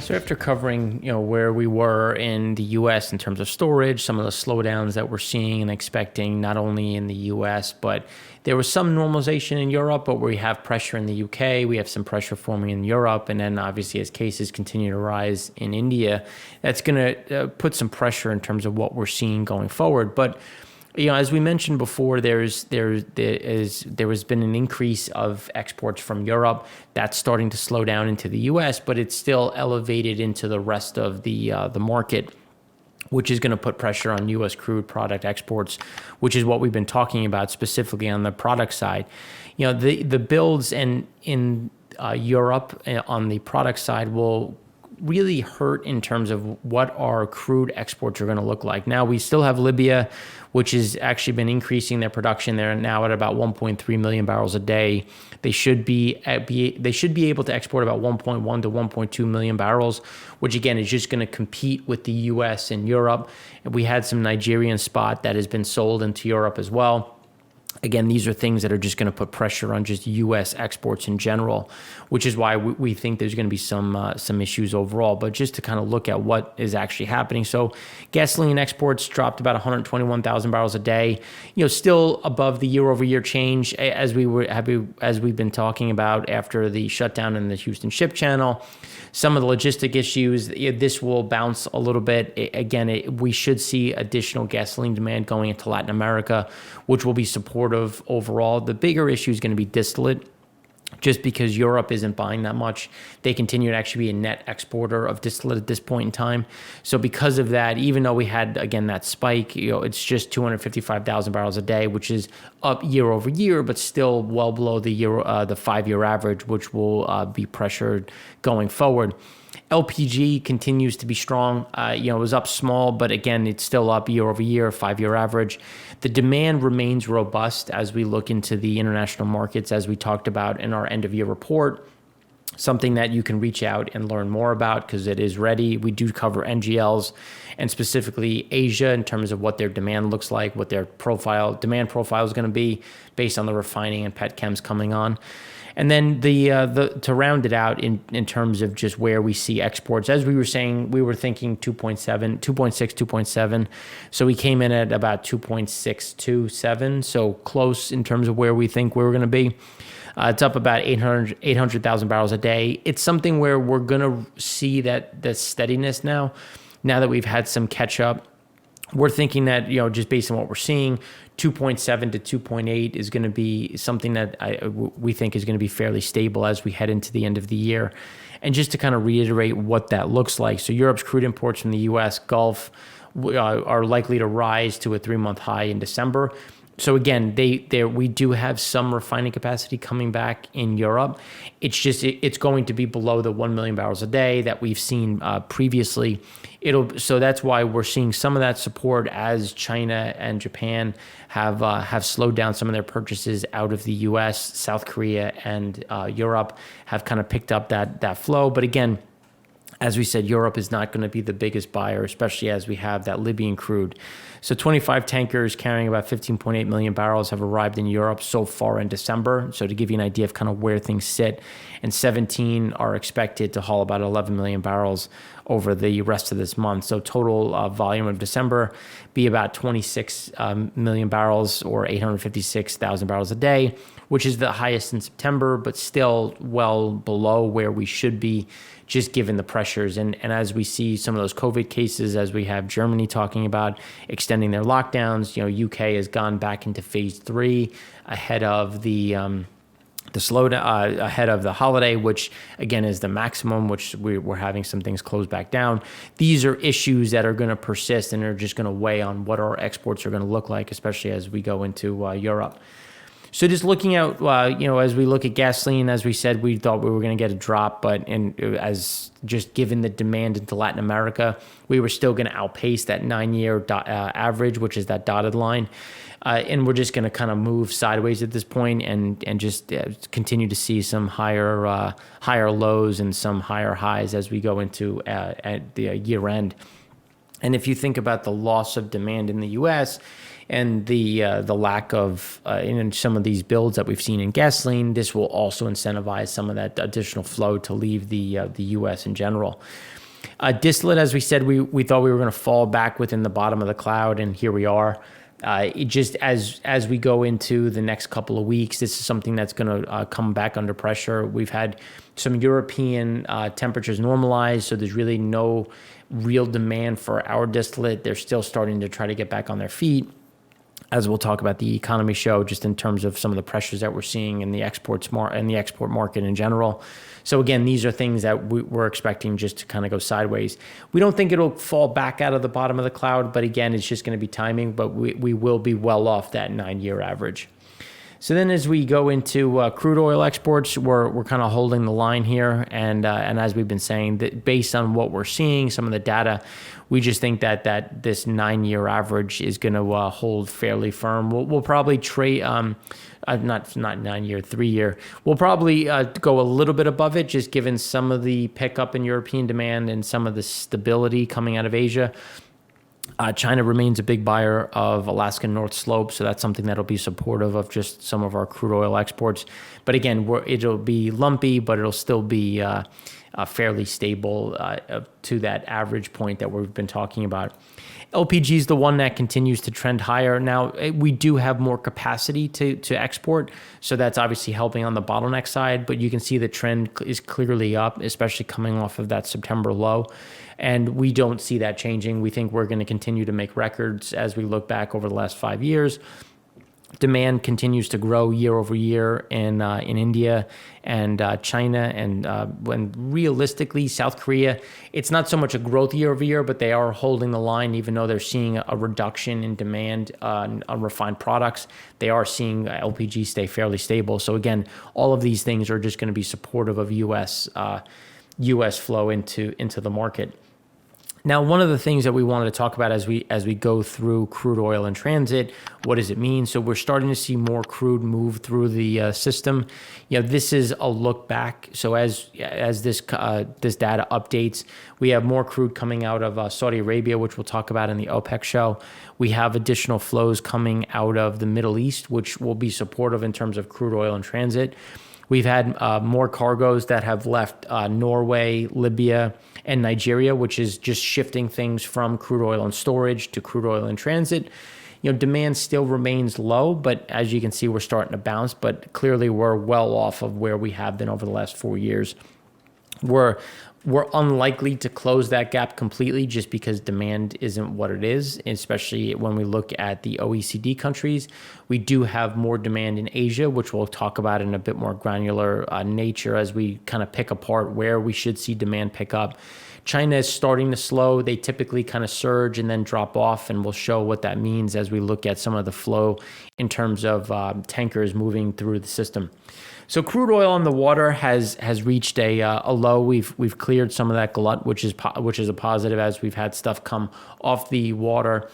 So after covering, where we were in the U.S. in terms of storage, some of the slowdowns that we're seeing and expecting, not only in the U.S., but there was some normalization in Europe, but we have pressure in the U.K., we have some pressure forming in Europe, and then obviously as cases continue to rise in India, that's going to put some pressure in terms of what we're seeing going forward. But as we mentioned before, there has been an increase of exports from Europe. That's starting to slow down into the U.S., but it's still elevated into the rest of the market, which is going to put pressure on U.S. crude product exports, which is what we've been talking about specifically on the product side. The builds in Europe on the product side will really hurt in terms of what our crude exports are going to look like. Now, we still have Libya, which has actually been increasing their production. They're now at about 1.3 million barrels a day. They should be able to export about 1.1 to 1.2 million barrels, which again is just going to compete with the U.S. and Europe. And we had some Nigerian spot that has been sold into Europe as well. Again, these are things that are just going to put pressure on just U.S. exports in general, which is why we think there's going to be some issues overall. But just to kind of look at what is actually happening. So gasoline exports dropped about 121,000 barrels a day, still above the year-over-year change as we've been talking about after the shutdown in the Houston Ship Channel. Some of the logistic issues, this will bounce a little bit. We should see additional gasoline demand going into Latin America, which will be supportive overall. The bigger issue is going to be distillate, just because Europe isn't buying that much. They continue to actually be a net exporter of distillate at this point in time. So because of that, even though we had, again, that spike, it's just 255,000 barrels a day, which is up year over year, but still well below the 5-year average, which will be pressured going forward. LPG continues to be strong. It was up small, but again, it's still up year over year, 5-year average. The demand remains robust as we look into the international markets, as we talked about in our end of year report. Something that you can reach out and learn more about because it is ready. We do cover NGLs and specifically Asia in terms of what their demand looks like, what their demand profile is going to be based on the refining and petchems coming on. And then to round it out in terms of just where we see exports, as we were saying, we were thinking 2.6, 2.7. So we came in at about 2.627, so close in terms of where we think we were going to be. It's up about 800,000 barrels a day. It's something where we're going to see that steadiness now that we've had some catch up. We're thinking that, just based on what we're seeing, 2.7 to 2.8 is going to be something that we think is going to be fairly stable as we head into the end of the year. And just to kind of reiterate what that looks like. So Europe's crude imports from the U.S. Gulf are likely to rise to a 3-month high in December. So again, we do have some refining capacity coming back in Europe. It's going to be below the 1 million barrels a day that we've seen previously. So that's why we're seeing some of that support as China and Japan have slowed down some of their purchases out of the U.S. South Korea and Europe have kind of picked up that flow. But again, as we said, Europe is not going to be the biggest buyer, especially as we have that Libyan crude. So 25 tankers carrying about 15.8 million barrels have arrived in Europe so far in December. So to give you an idea of kind of where things sit, and 17 are expected to haul about 11 million barrels over the rest of this month. So total volume of December be about 26 million barrels or 856,000 barrels a day, which is the highest in September, but still well below where we should be, just given the pressures. And as we see some of those COVID cases, as we have Germany talking about extending their lockdowns, UK has gone back into phase 3 ahead of the slowdown, ahead of the holiday, which again is the maximum, which we're having some things closed back down. These are issues that are going to persist and are just going to weigh on what our exports are going to look like, especially as we go into Europe. So just looking out, as we look at gasoline, as we said, we thought we were going to get a drop, but as just given the demand into Latin America, we were still going to outpace that 9-year average, which is that dotted line. And we're just going to kind of move sideways at this point and just continue to see some higher lows and some higher highs as we go into at the year end. And if you think about the loss of demand in the U.S., and the lack of in some of these builds that we've seen in gasoline, this will also incentivize some of that additional flow to leave the U.S. in general. Distillate, as we said, we thought we were going to fall back within the bottom of the cloud, and here we are. It just as we go into the next couple of weeks, this is something that's going to come back under pressure. We've had some European temperatures normalize, so there's really no real demand for our distillate. They're still starting to try to get back on their feet, as we'll talk about the economy show, just in terms of some of the pressures that we're seeing in the export market in general. So again, these are things that we're expecting just to kind of go sideways. We don't think it'll fall back out of the bottom of the cloud, but again, it's just going to be timing, but we will be well off that 9-year average. So then as we go into crude oil exports, we're kind of holding the line here. And as we've been saying, that based on what we're seeing, some of the data, we just think that this 9-year average is going to hold fairly firm. We'll probably trade, not 9-year, 3-year. We'll probably go a little bit above it, just given some of the pickup in European demand and some of the stability coming out of Asia. China remains a big buyer of Alaskan North Slope, so that's something that'll be supportive of just some of our crude oil exports. But again, it'll be lumpy, but it'll still be fairly stable to that average point that we've been talking about. LPG is the one that continues to trend higher. Now, we do have more capacity to export, so that's obviously helping on the bottleneck side, but you can see the trend is clearly up, especially coming off of that September low. And we don't see that changing. We think we're going to continue to make records as we look back over the last 5 years. Demand continues to grow year over year in India and China, and when realistically South Korea, it's not so much a growth year over year, but they are holding the line. Even though they're seeing a reduction in demand on refined products, they are seeing LPG stay fairly stable. So again, all of these things are just going to be supportive of U.S. flow into the market. Now, one of the things that we wanted to talk about as we go through crude oil in transit, what does it mean? So we're starting to see more crude move through the system. This is a look back. So as this data updates, we have more crude coming out of Saudi Arabia, which we'll talk about in the OPEC show. We have additional flows coming out of the Middle East, which will be supportive in terms of crude oil in transit. We've had more cargoes that have left Norway, Libya, and Nigeria, which is just shifting things from crude oil in storage to crude oil in transit. Demand still remains low, but as you can see, we're starting to bounce, but clearly we're well off of where we have been over the last 4 years. We're unlikely to close that gap completely just because demand isn't what it is, especially when we look at the OECD countries. We do have more demand in Asia, which we'll talk about in a bit more granular nature as we kind of pick apart where we should see demand pick up. China is starting to slow. They typically kind of surge and then drop off, and we'll show what that means as we look at some of the flow in terms of tankers moving through the system. So crude oil on the water has reached a low. We've cleared some of that glut, which is a positive as we've had stuff come off the water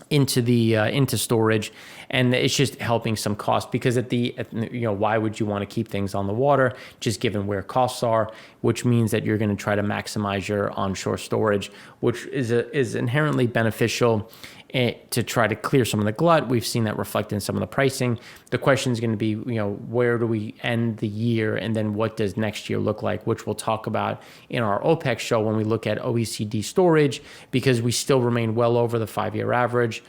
into storage, and it's just helping some cost because why would you want to keep things on the water just given where costs are, which means that you're going to try to maximize your onshore storage, which is inherently beneficial to try to clear some of the glut. We've seen that reflect in some of the pricing. The question is going to be, where do we end the year, and then what does next year look like, which we'll talk about in our OPEC show when we look at OECD storage, because we still remain well over the 5-year average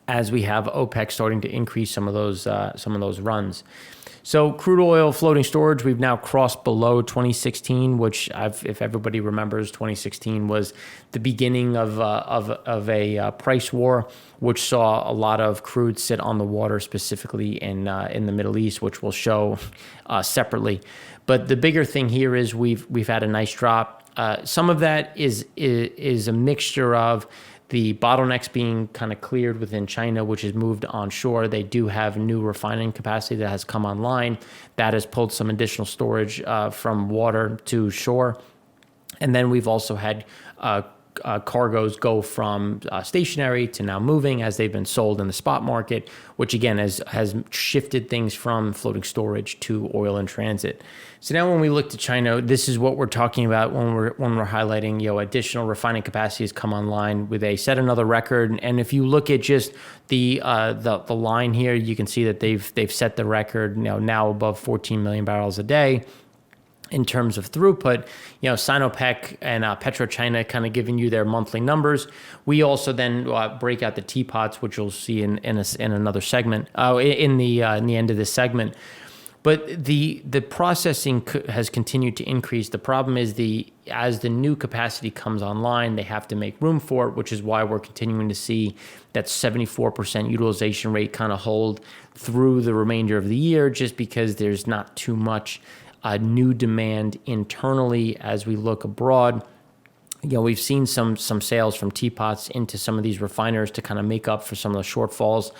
as we have OPEC starting to increase some of those runs. So crude oil floating storage, we've now crossed below 2016, which if everybody remembers, 2016 was the beginning of a price war, which saw a lot of crude sit on the water, specifically in the Middle East, which we'll show separately. But the bigger thing here is we've had a nice drop. Some of that is a mixture of the bottlenecks being kind of cleared within China, which has moved onshore. They do have new refining capacity that has come online. That has pulled some additional storage from water to shore. And then we've also had cargoes go from stationary to now moving as they've been sold in the spot market, which again has shifted things from floating storage to oil in transit. So now when we look to China, this is what we're talking about when we're highlighting, additional refining capacity has come online with set another record. And if you look at just the line here, you can see that they've set the record now above 14 million barrels a day. In terms of throughput, Sinopec and PetroChina kind of giving you their monthly numbers. We also then break out the teapots, which you'll see in another segment, in the end of this segment. But the processing has continued to increase. The problem is as the new capacity comes online, they have to make room for it, which is why we're continuing to see that 74% utilization rate kind of hold through the remainder of the year, just because there's not too much new demand internally as we look abroad. We've seen some sales from teapots into some of these refiners to kind of make up for some of the shortfalls,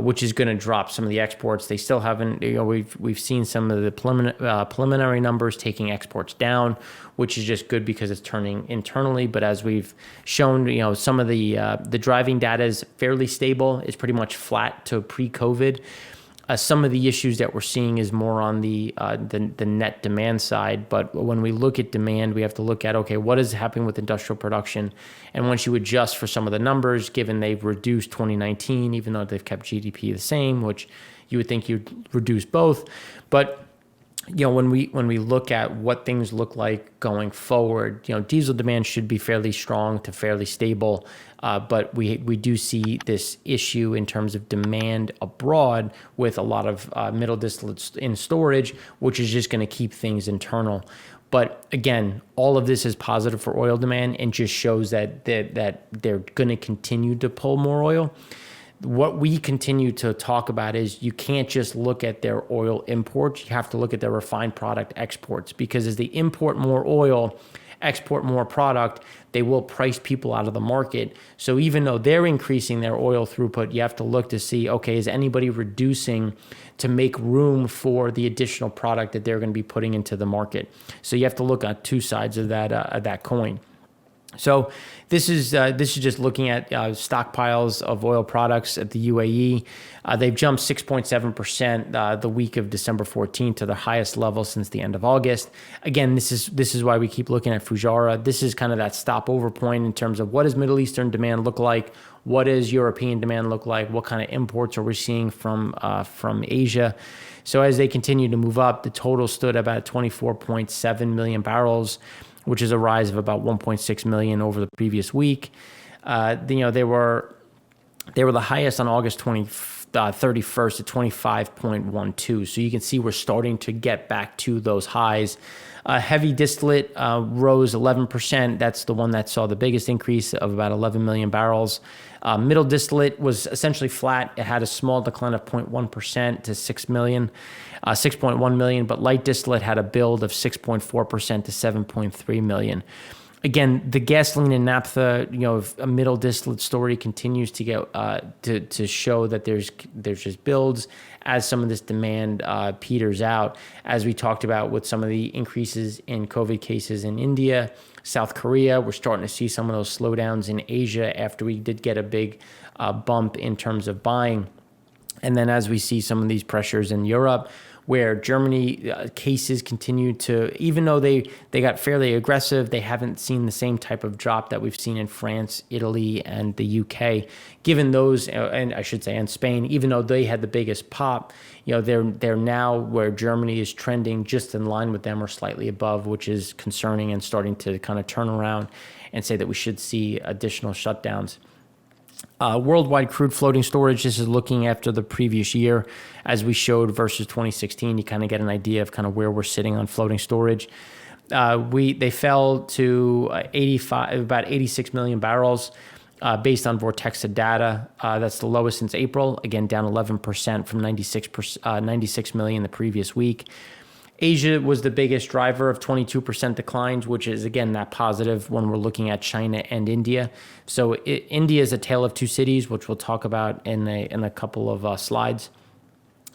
which is going to drop some of the exports. They still haven't. We've seen some of the preliminary numbers taking exports down, which is just good because it's turning internally. But as we've shown, some of the driving data is fairly stable. It's pretty much flat to pre-COVID. Some of the issues that we're seeing is more on the net demand side. But when we look at demand, we have to look at, okay, what is happening with industrial production? And once you adjust for some of the numbers, given they've reduced 2019, even though they've kept GDP the same, which you would think you'd reduce both. But when we look at what things look like going forward, diesel demand should be fairly strong to fairly stable. But we do see this issue in terms of demand abroad with a lot of middle distillates in storage, which is just going to keep things internal. But again, all of this is positive for oil demand and just shows that they're going to continue to pull more oil. What we continue to talk about is you can't just look at their oil imports. You have to look at their refined product exports, because as they import more oil, export more product, they will price people out of the market. So even though they're increasing their oil throughput, you have to look to see, okay, is anybody reducing to make room for the additional product that they're going to be putting into the market? So you have to look at two sides of that coin. So this is just looking at stockpiles of oil products at the UAE. They've jumped 6.7% the week of December 14th to the highest level since the end of August. Again, this is why we keep looking at Fujairah. This is kind of that stopover point in terms of what does Middle Eastern demand look like? What does European demand look like? What kind of imports are we seeing from Asia? So as they continue to move up, the total stood about 24.7 million barrels, which is a rise of about 1.6 million over the previous week. They were the highest on August 31st at 25.12. So you can see we're starting to get back to those highs. Heavy distillate rose 11%. That's the one that saw the biggest increase of about 11 million barrels. Middle distillate was essentially flat. It had a small decline of 0.1% to 6.1 million, but light distillate had a build of 6.4% to 7.3 million. Again, the gasoline and naphtha, a middle distillate story continues to get to show that there's just builds as some of this demand peters out. As we talked about with some of the increases in COVID cases in India, South Korea, we're starting to see some of those slowdowns in Asia after we did get a big bump in terms of buying. And then as we see some of these pressures in Europe, where Germany cases continue to, even though they got fairly aggressive, they haven't seen the same type of drop that we've seen in France, Italy, and the UK. Given those, and I should say, and Spain, even though they had the biggest pop, they're now where Germany is trending just in line with them or slightly above, which is concerning and starting to kind of turn around and say that we should see additional shutdowns. Worldwide crude floating storage, this is looking after the previous year as we showed versus 2016. You kind of get an idea of kind of where we're sitting on floating storage. They fell to about 86 million barrels based on Vortexa data. That's the lowest since April, again down 11% from 96 million the previous week. Asia was the biggest driver of 22% declines, which is, again, that positive when we're looking at China and India. So India is a tale of two cities, which we'll talk about in a couple of slides.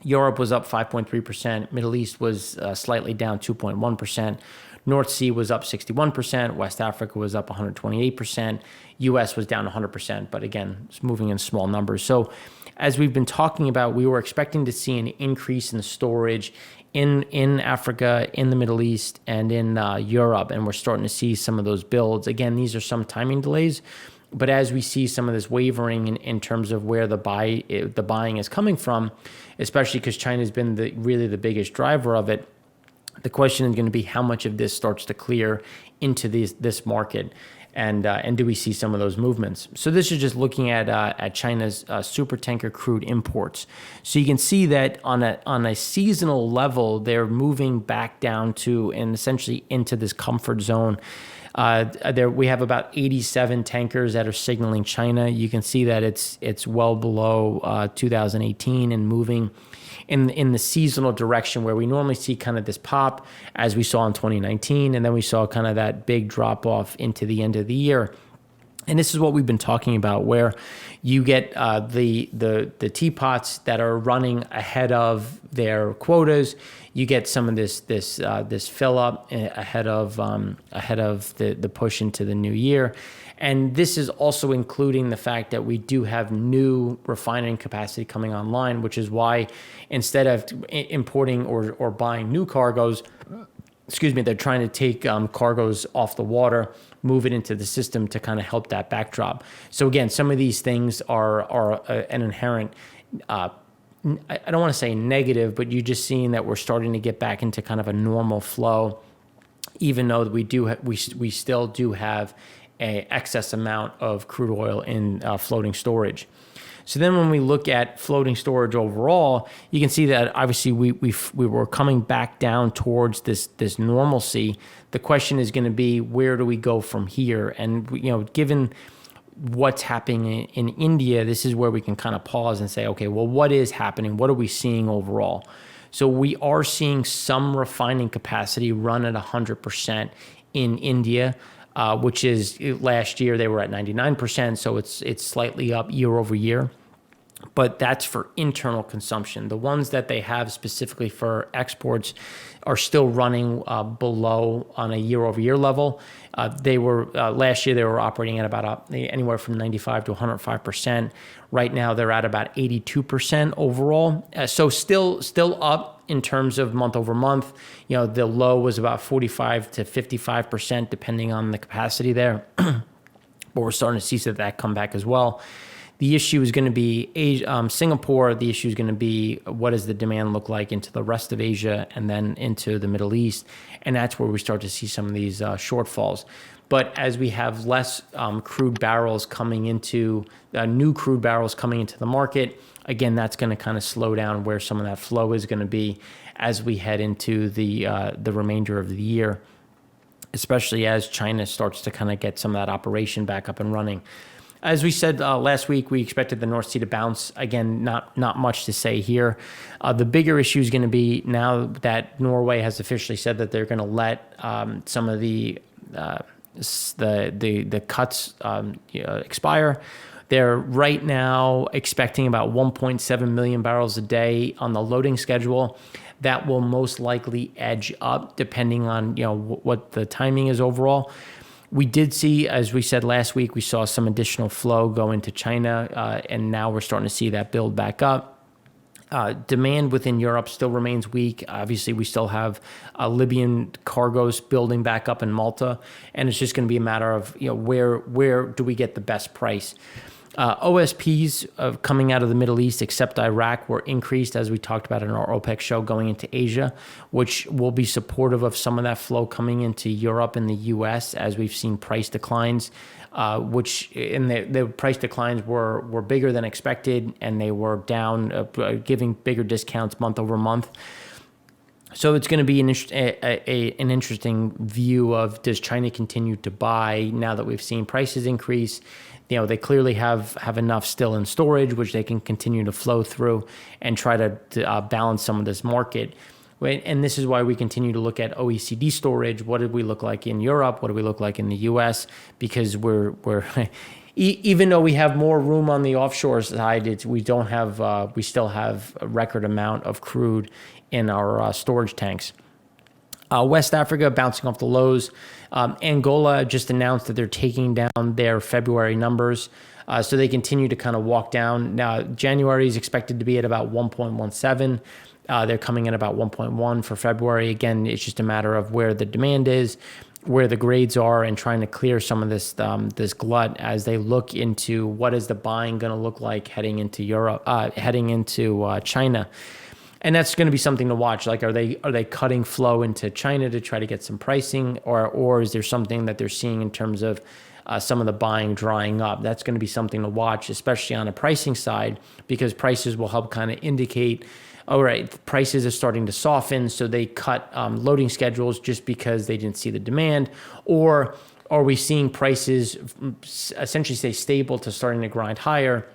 Europe was up 5.3%. Middle East was slightly down 2.1%. North Sea was up 61%. West Africa was up 128%. US was down 100%. But again, it's moving in small numbers. So as we've been talking about, we were expecting to see an increase in storage in Africa, in the Middle East, and in Europe. And we're starting to see some of those builds. Again, these are some timing delays. But as we see some of this wavering in terms of where the buying is coming from, especially because China has been really the biggest driver of it, the question is going to be how much of this starts to clear into this market, and do we see some of those movements? So this is just looking at China's supertanker crude imports. So you can see that on a seasonal level, they're moving back down to and essentially into this comfort zone. There we have about 87 tankers that are signaling China. You can see that it's well below 2018 and moving in the seasonal direction where we normally see kind of this pop as we saw in 2019, and then we saw kind of that big drop off into the end of the year. And this is what we've been talking about, where you get the teapots that are running ahead of their quotas. You get some of this fill up ahead of the push into the new year. And this is also including the fact that we do have new refining capacity coming online, which is why instead of importing or buying new cargoes, they're trying to take cargoes off the water, move it into the system to kind of help that backdrop. So again, some of these things are an inherent, I don't want to say negative, but you're just seeing that we're starting to get back into kind of a normal flow, even though we still do have a excess amount of crude oil in floating storage. So then when we look at floating storage overall, you can see that obviously we were coming back down towards this normalcy. The question is going to be, where do we go from here? And given what's happening in India, this is where we can kind of pause and say, okay, well, what is happening? What are we seeing overall? So we are seeing some refining capacity run at 100% in India. Which is last year they were at 99%, so it's slightly up year over year. But that's for internal consumption. The ones that they have specifically for exports are still running below on a year over year level. They were last year they were operating at about anywhere from 95 to 105%. Right now they're at about 82% overall. So still up in terms of month over month. The low was about 45 to 55% depending on the capacity there. But we're starting to see that come back as well. The issue is going to be Singapore. The issue is going to be what does the demand look like into the rest of Asia and then into the Middle East. And that's where we start to see some of these shortfalls. But as we have less crude barrels coming into, new crude barrels coming into the market, again, that's going to kind of slow down where some of that flow is going to be as we head into the remainder of the year, especially as China starts to kind of get some of that operation back up and running. As we said last week, we expected the North Sea to bounce. Again, not much to say here. The bigger issue is going to be now that Norway has officially said that they're going to let some of the cuts expire. They're right now expecting about 1.7 million barrels a day on the loading schedule. That will most likely edge up depending on what the timing is overall. We did see, as we said last week, we saw some additional flow go into China, and now we're starting to see that build back up. Demand within Europe still remains weak. Obviously, we still have Libyan cargoes building back up in Malta, and it's just going to be a matter of where do we get the best price. OSPs coming out of the Middle East, except Iraq, were increased, as we talked about in our OPEC show, going into Asia, which will be supportive of some of that flow coming into Europe and the U.S. as we've seen price declines, which in the price declines were bigger than expected, and they were down, giving bigger discounts month over month. So it's going to be an interesting view of, does China continue to buy now that we've seen prices increase? They clearly have enough still in storage, which they can continue to flow through and try to balance some of this market. And this is why we continue to look at OECD storage. What did we look like in Europe? What do we look like in the U.S.? Because we're even though we have more room on the offshore side, we still have a record amount of crude in our storage tanks. West Africa bouncing off the lows. Angola just announced that they're taking down their February numbers. So they continue to kind of walk down. Now, January is expected to be at about 1.17. They're coming in about 1.1 for February. Again, it's just a matter of where the demand is, where the grades are, and trying to clear some of this this glut as they look into what is the buying going to look like heading into Europe, heading into China. And that's going to be something to watch. Like, are they cutting flow into China to try to get some pricing, or is there something that they're seeing in terms of some of the buying drying up? That's going to be something to watch, especially on a pricing side, because prices will help kind of indicate, all right, prices are starting to soften, so they cut loading schedules just because they didn't see the demand, or are we seeing prices essentially stay stable to starting to grind higher?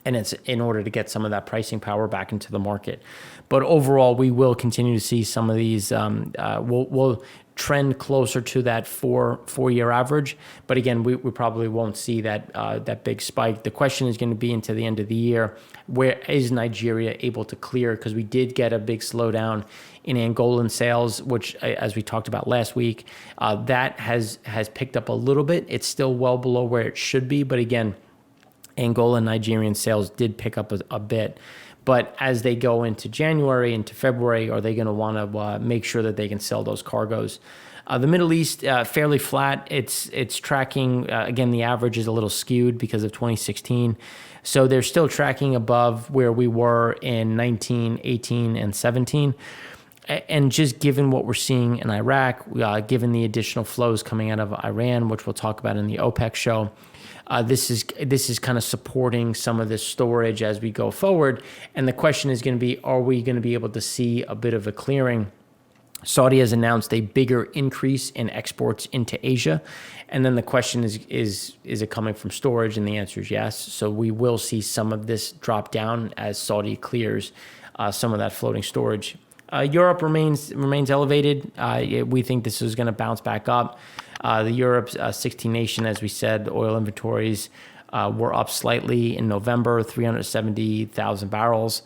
And it's in order to get some of that pricing power back into the market. But overall, we will continue to see some of these, we'll trend closer to that four-year average. But again, we probably won't see that big spike. The question is going to be into the end of the year, where is Nigeria able to clear? Because we did get a big slowdown in Angolan sales, which, as we talked about last week, that has picked up a little bit. It's still well below where it should be. But again, Angola and Nigerian sales did pick up a bit. But as they go into January, into February, are they going to want to make sure that they can sell those cargoes? The Middle East, fairly flat. It's tracking, again, the average is a little skewed because of 2016. So they're still tracking above where we were in 19, 18, and 17. And just given what we're seeing in Iraq, given the additional flows coming out of Iran, which we'll talk about in the OPEC show, this is kind of supporting some of this storage as we go forward. And the question is going to be, are we going to be able to see a bit of a clearing? Saudi has announced a bigger increase in exports into Asia. And then the question is it coming from storage? And the answer is yes. So we will see some of this drop down as Saudi clears some of that floating storage. Europe remains elevated. We think this is going to bounce back up. The Europe's 16 nation, as we said, oil inventories were up slightly in November, 370,000 barrels.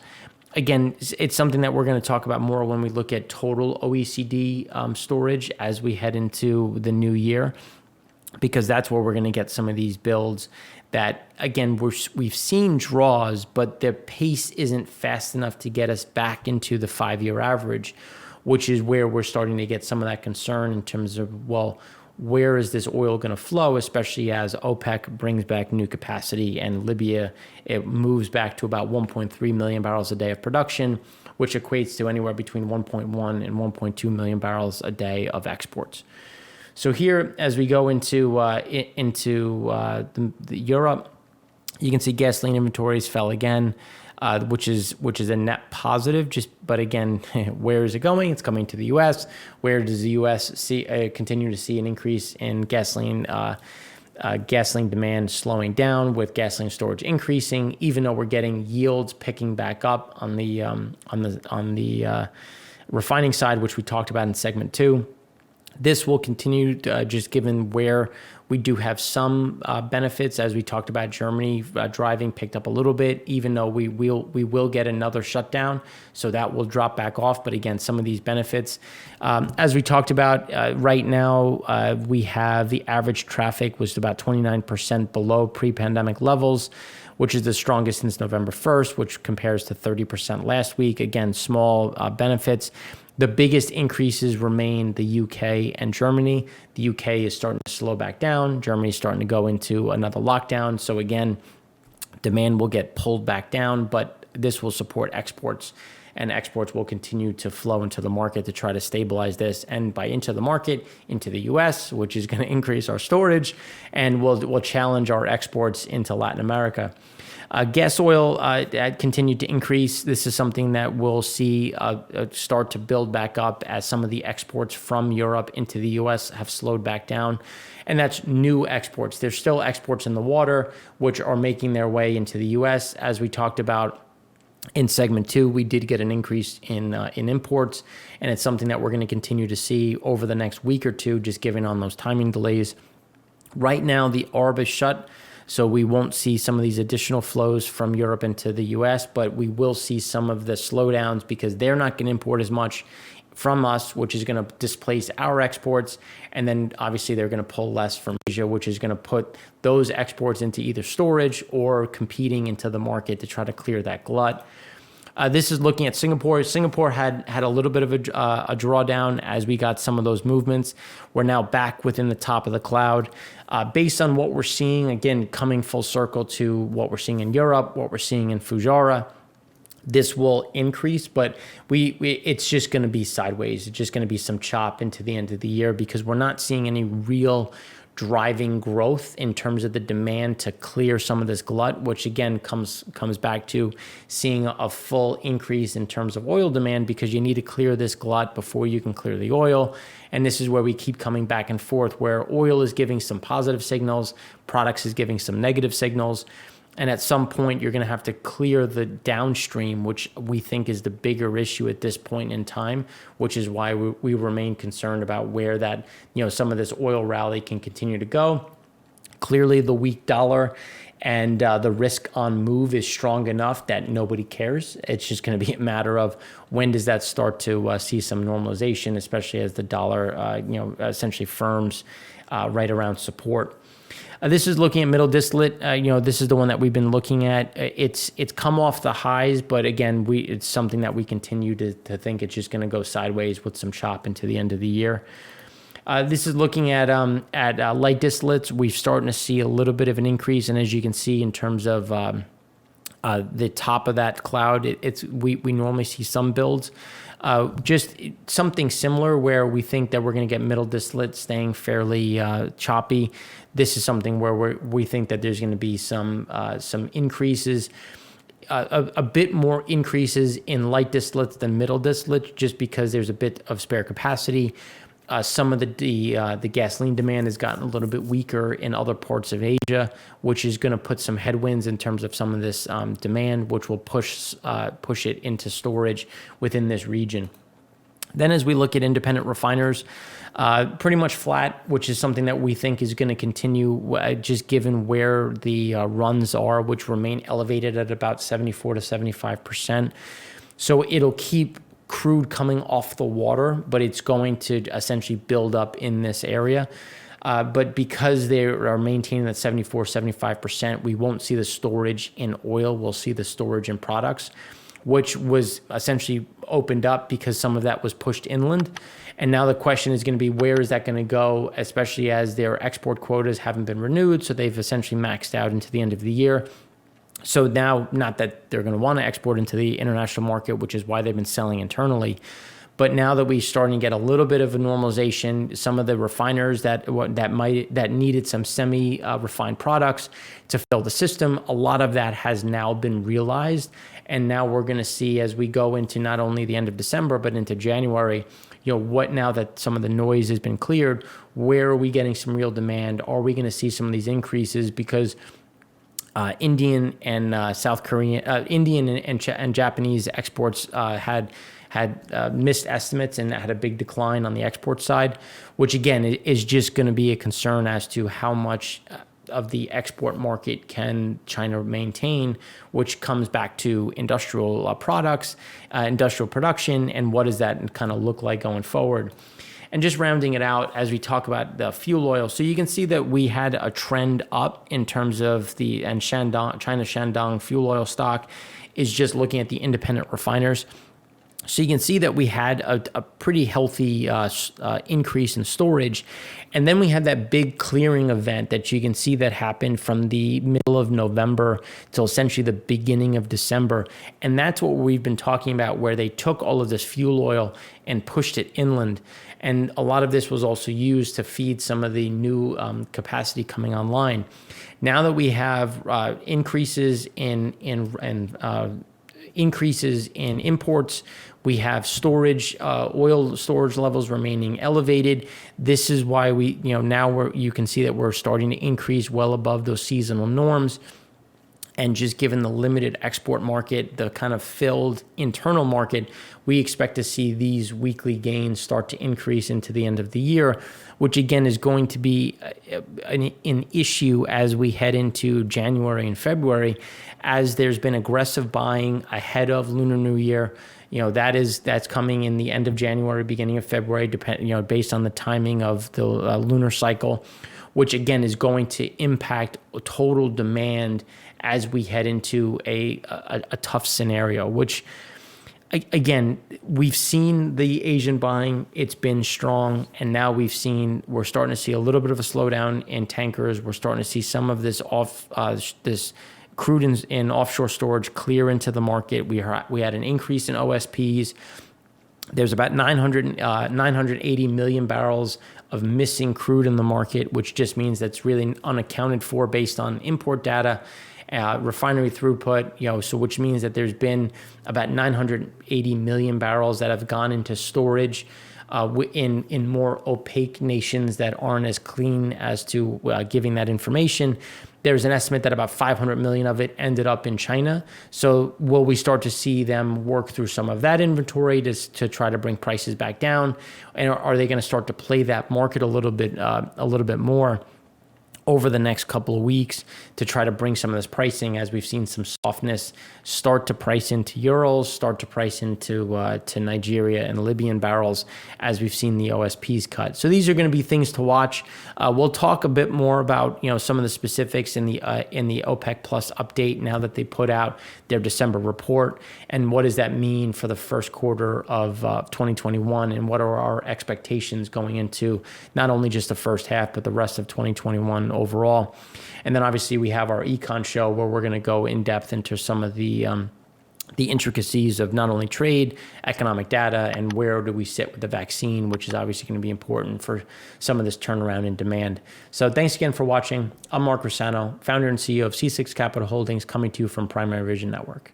Again, it's something that we're going to talk about more when we look at total OECD storage as we head into the new year, because that's where we're going to get some of these builds that, again, we've seen draws, but their pace isn't fast enough to get us back into the 5-year average, which is where we're starting to get some of that concern in terms of, well, where is this oil going to flow, especially as OPEC brings back new capacity and Libya, it moves back to about 1.3 million barrels a day of production, which equates to anywhere between 1.1 and 1.2 million barrels a day of exports. So here, as we go into the Europe, you can see gasoline inventories fell again, which is a net positive. But again, where is it going? It's coming to the U.S. Where does the U.S. continue to see an increase in gasoline demand slowing down, with gasoline storage increasing, even though we're getting yields picking back up on the refining side, which we talked about in segment 2. This will continue just given where we do have some benefits, as we talked about. Germany driving picked up a little bit, even though we will get another shutdown, so that will drop back off. But again, some of these benefits, as we talked about, right now we have the average traffic was about 29% below pre-pandemic levels, which is the strongest since November 1st, which compares to 30% last week. Again, small benefits. The biggest increases remain the UK and Germany. The UK is starting to slow back down. Germany is starting to go into another lockdown. So again, demand will get pulled back down, but this will support exports, and exports will continue to flow into the market to try to stabilize this. And by into the market, into the US, which is going to increase our storage and will challenge our exports into Latin America. Gas oil continued to increase. This is something that we'll see start to build back up as some of the exports from Europe into the U.S. have slowed back down. And that's new exports. There's still exports in the water, which are making their way into the U.S. As we talked about in segment 2, we did get an increase in imports, and it's something that we're going to continue to see over the next week or two, just given on those timing delays. Right now, the ARB is shut. So we won't see some of these additional flows from Europe into the US, but we will see some of the slowdowns because they're not going to import as much from us, which is going to displace our exports. And then obviously they're going to pull less from Asia, which is going to put those exports into either storage or competing into the market to try to clear that glut. This is looking at Singapore. Singapore had a little bit of a drawdown as we got some of those movements. We're now back within the top of the cloud. Based on what we're seeing, again, coming full circle to what we're seeing in Europe, what we're seeing in Fujairah, this will increase, but it's just going to be sideways. It's just going to be some chop into the end of the year because we're not seeing any real driving growth in terms of the demand to clear some of this glut, which again comes back to seeing a full increase in terms of oil demand because you need to clear this glut before you can clear the oil. And this is where we keep coming back and forth, where oil is giving some positive signals, products is giving some negative signals. And at some point, you're going to have to clear the downstream, which we think is the bigger issue at this point in time, which is why we remain concerned about where that, some of this oil rally can continue to go. Clearly, the weak dollar and the risk on move is strong enough that nobody cares. It's just going to be a matter of when does that start to see some normalization, especially as the dollar, essentially firms right around support. This is looking at middle distillate. This is the one that we've been looking at. It's come off the highs, but again, it's something that we continue to think it's just going to go sideways with some chop into the end of the year. This is looking at light distillates. We're starting to see a little bit of an increase, and as you can see in terms of the top of that cloud, we normally see some builds. Just something similar where we think that we're going to get middle distillate staying fairly choppy. This is something where we think that there's going to be some increases, a bit more increases in light distillates than middle distillates, just because there's a bit of spare capacity. Some of the gasoline demand has gotten a little bit weaker in other parts of Asia, which is going to put some headwinds in terms of some of this demand, which will push it into storage within this region. Then as we look at independent refiners, pretty much flat, which is something that we think is going to continue just given where the runs are, which remain elevated at about 74 to 75%. So it'll keep crude coming off the water, but it's going to essentially build up in this area. But because they are maintaining that 74, 75%, we won't see the storage in oil. We'll see the storage in products, which was essentially opened up because some of that was pushed inland. And now the question is going to be, where is that going to go, especially as their export quotas haven't been renewed. So they've essentially maxed out into the end of the year. So now, not that they're going to want to export into the international market, which is why they've been selling internally. But now that we're starting to get a little bit of a normalization, some of the refiners that needed some semi-refined products to fill the system, a lot of that has now been realized. And now we're going to see, as we go into not only the end of December, but into January, what now that some of the noise has been cleared, where are we getting some real demand? Are we going to see some of these increases? Because Indian and South Korean, Indian and Japanese exports had missed estimates and had a big decline on the export side, which again is just going to be a concern as to how much of the export market can China maintain, which comes back to industrial products, industrial production, and what does that kind of look like going forward. And just rounding it out as we talk about the fuel oil. So you can see that we had a trend up in terms of China Shandong fuel oil stock is just looking at the independent refiners. So you can see that we had a pretty healthy increase in storage. And then we had that big clearing event that you can see that happened from the middle of November till essentially the beginning of December. And that's what we've been talking about, where they took all of this fuel oil and pushed it inland. And a lot of this was also used to feed some of the new capacity coming online. Now that we have increases in imports, we have storage, oil storage levels remaining elevated. This is why you can see that we're starting to increase well above those seasonal norms. And just given the limited export market, the kind of filled internal market, we expect to see these weekly gains start to increase into the end of the year, which again is going to be an issue as we head into January and February, as there's been aggressive buying ahead of Lunar New Year. That's coming in the end of January, beginning of February, based on the timing of the lunar cycle, which again is going to impact total demand as we head into a tough scenario, which again, we've seen the Asian buying, it's been strong, and now we're starting to see a little bit of a slowdown in tankers. We're starting to see some of this this crude in offshore storage clear into the market. We had an increase in OSPs. There's about 980 million barrels of missing crude in the market, which just means that's really unaccounted for based on import data, refinery throughput, so which means that there's been about 980 million barrels that have gone into storage in more opaque nations that aren't as clean as to giving that information. There's an estimate that about 500 million of it ended up in China. So will we start to see them work through some of that inventory to try to bring prices back down? And are they going to start to play that market a little bit more over the next couple of weeks to try to bring some of this pricing, as we've seen some softness start to price into Urals, start to price into to Nigeria and Libyan barrels, as we've seen the OSPs cut. So these are going to be things to watch. We'll talk a bit more about some of the specifics in the OPEC Plus update now that they put out their December report, and what does that mean for the first quarter of 2021, and what are our expectations going into not only just the first half but the rest of 2021 overall. And then obviously we have our econ show where we're going to go in depth into some of the intricacies of not only trade, economic data, and where do we sit with the vaccine, which is obviously going to be important for some of this turnaround in demand. So thanks again for watching. I'm Mark Rossano, founder and CEO of C6 Capital Holdings, coming to you from Primary Vision Network.